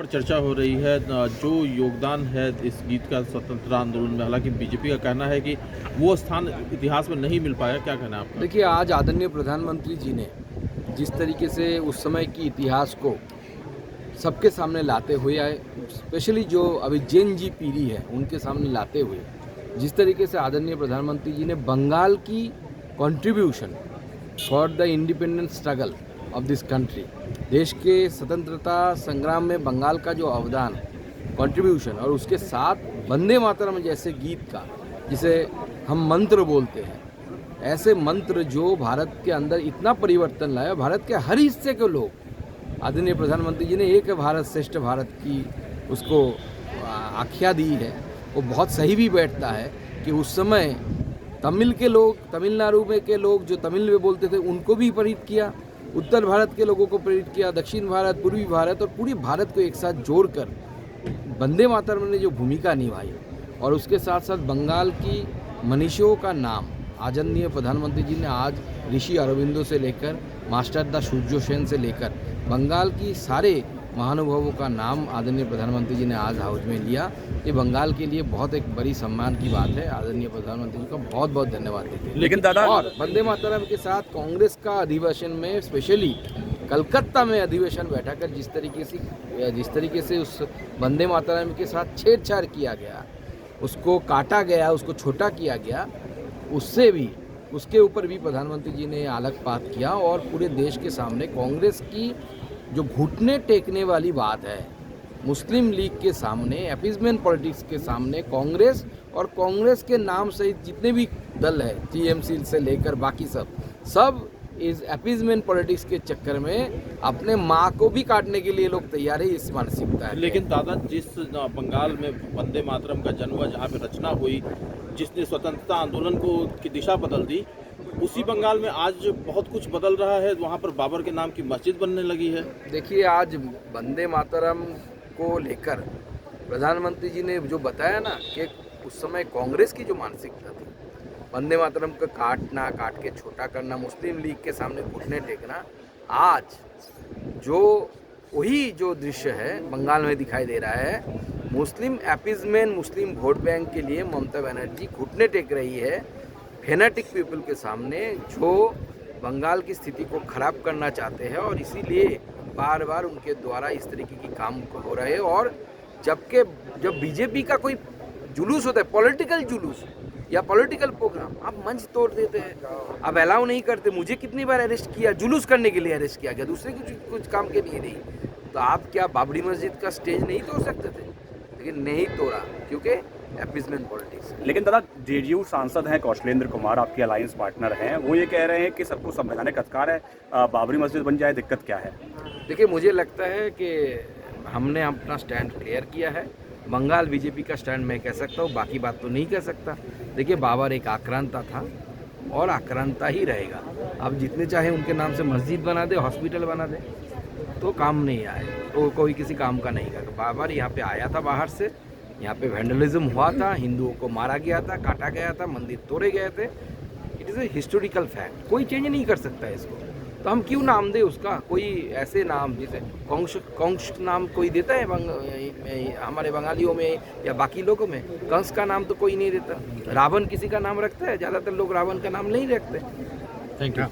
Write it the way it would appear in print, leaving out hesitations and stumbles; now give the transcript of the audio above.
पर चर्चा हो रही है जो योगदान है इस गीत का स्वतंत्रता आंदोलन में। हालांकि बीजेपी का कहना है कि वो स्थान इतिहास में नहीं मिल पाया। क्या कहना है आपका? देखिए, आज आदरणीय प्रधानमंत्री जी ने जिस तरीके से उस समय की इतिहास को सबके सामने लाते हुए आए, स्पेशली जो अभी जेन जी पीढ़ी है उनके सामने लाते हुए, जिस तरीके से आदरणीय प्रधानमंत्री जी ने बंगाल की contribution for the independence struggle of this country, देश के स्वतंत्रता संग्राम में बंगाल का जो अवदान, कंट्रीब्यूशन, और उसके साथ वंदे मातरम जैसे गीत का, जिसे हम मंत्र बोलते हैं, ऐसे मंत्र जो भारत के अंदर इतना परिवर्तन लाया, भारत के हर हिस्से के लोग, आदरणीय प्रधानमंत्री जी ने एक भारत श्रेष्ठ भारत की उसको आख्या दी है। वो बहुत सही भी बैठता है कि उस समय तमिल के लोग, तमिलनाडु में के लोग जो तमिल में बोलते थे उनको भी प्रेरित किया, उत्तर भारत के लोगों को प्रेरित किया, दक्षिण भारत, पूर्वी भारत और पूरी भारत को एक साथ जोड़कर वंदे मातरम ने जो भूमिका निभाई, और उसके साथ साथ बंगाल की मनीषियों का नाम आदरणीय प्रधानमंत्री जी ने आज ऋषि अरविंदो से लेकर मास्टर दा सूर्यो सेन से लेकर बंगाल की सारे महानुभावों का नाम आदरणीय प्रधानमंत्री जी ने आज हाउस में लिया। ये बंगाल के लिए बहुत एक बड़ी सम्मान की बात है। आदरणीय प्रधानमंत्री जी का बहुत बहुत धन्यवाद देते हैं। लेकिन दादा, और वंदे मातरम के साथ कांग्रेस का अधिवेशन में, स्पेशली कलकत्ता में अधिवेशन बैठाकर जिस तरीके से उस वंदे मातरम के साथ छेड़छाड़ किया गया, उसको काटा गया, उसको छोटा किया गया, उसके ऊपर भी प्रधानमंत्री जी ने आलोकपात किया और पूरे देश के सामने कांग्रेस की जो घुटने टेकने वाली बात है, मुस्लिम लीग के सामने, अपीजमेंट पॉलिटिक्स के सामने कांग्रेस और कांग्रेस के नाम सहित जितने भी दल है, टीएमसी से लेकर बाकी सब इस अपीजमेंट पॉलिटिक्स के चक्कर में अपने माँ को भी काटने के लिए लोग तैयार है। इस मानसिकता है। लेकिन दादा, जिस बंगाल में वंदे मातरम का जन्म हुआ, जहाँ पे रचना हुई, जिसने स्वतंत्रता आंदोलन की दिशा बदल दी, उसी बंगाल में आज बहुत कुछ बदल रहा है। वहाँ पर बाबर के नाम की मस्जिद बनने लगी है। देखिए, आज वंदे मातरम को लेकर प्रधानमंत्री जी ने जो बताया ना कि उस समय कांग्रेस की जो मानसिकता थी, वंदे मातरम का काट के छोटा करना, मुस्लिम लीग के सामने घुटने टेकना, आज वही जो दृश्य है बंगाल में दिखाई दे रहा है। मुस्लिम अपीजमेंट, मुस्लिम वोट बैंक के लिए ममता बनर्जी घुटने टेक रही है फेनेटिक पीपल के सामने, जो बंगाल की स्थिति को खराब करना चाहते हैं, और इसीलिए बार बार उनके द्वारा इस तरीके की काम हो रहे हैं। और जब बीजेपी का कोई जुलूस होता है, पॉलिटिकल जुलूस या पॉलिटिकल प्रोग्राम, आप मंच तोड़ देते हैं, आप अलाउ नहीं करते। मुझे कितनी बार अरेस्ट किया, जुलूस करने के लिए अरेस्ट किया गया, दूसरे कुछ काम के लिए नहीं। तो आप क्या बाबरी मस्जिद का स्टेज नहीं तोड़ सकते थे? लेकिन नहीं तोड़ा क्योंकि अपीजमेंट पॉलिटिक्स। लेकिन दादा, जेडीयू सांसद हैं कौशलेंद्र कुमार, आपके अलायंस पार्टनर हैं, वो ये कह रहे हैं कि सबको संवैधानिक अधिकार है, बाबरी मस्जिद बन जाए, दिक्कत क्या है? देखिए, मुझे लगता है कि हमने अपना स्टैंड क्लियर किया है। बंगाल बीजेपी का स्टैंड मैं कह सकता हूँ, बाकी बात तो नहीं कह सकता। देखिए, बाबर एक आक्रांता था और आक्रांता ही रहेगा। अब जितने चाहे उनके नाम से मस्जिद बना दे, हॉस्पिटल बना दे, तो काम नहीं आए, तो कोई किसी काम का नहीं कर। बाबर यहाँ पे आया था बाहर से, यहाँ पे वैंडलिज्म हुआ था, हिंदुओं को मारा गया था, काटा गया था, मंदिर तोड़े गए थे। It is a historical fact, कोई चेंज नहीं कर सकता है इसको। तो हम क्यों नाम दे उसका? कोई ऐसे नाम जैसे कंस नाम कोई देता है हमारे बंगालियों में या बाकी लोगों में? कंस का नाम तो कोई नहीं देता। रावण किसी का नाम रखता है? ज़्यादातर लोग रावण का नाम नहीं रखते। Thank you.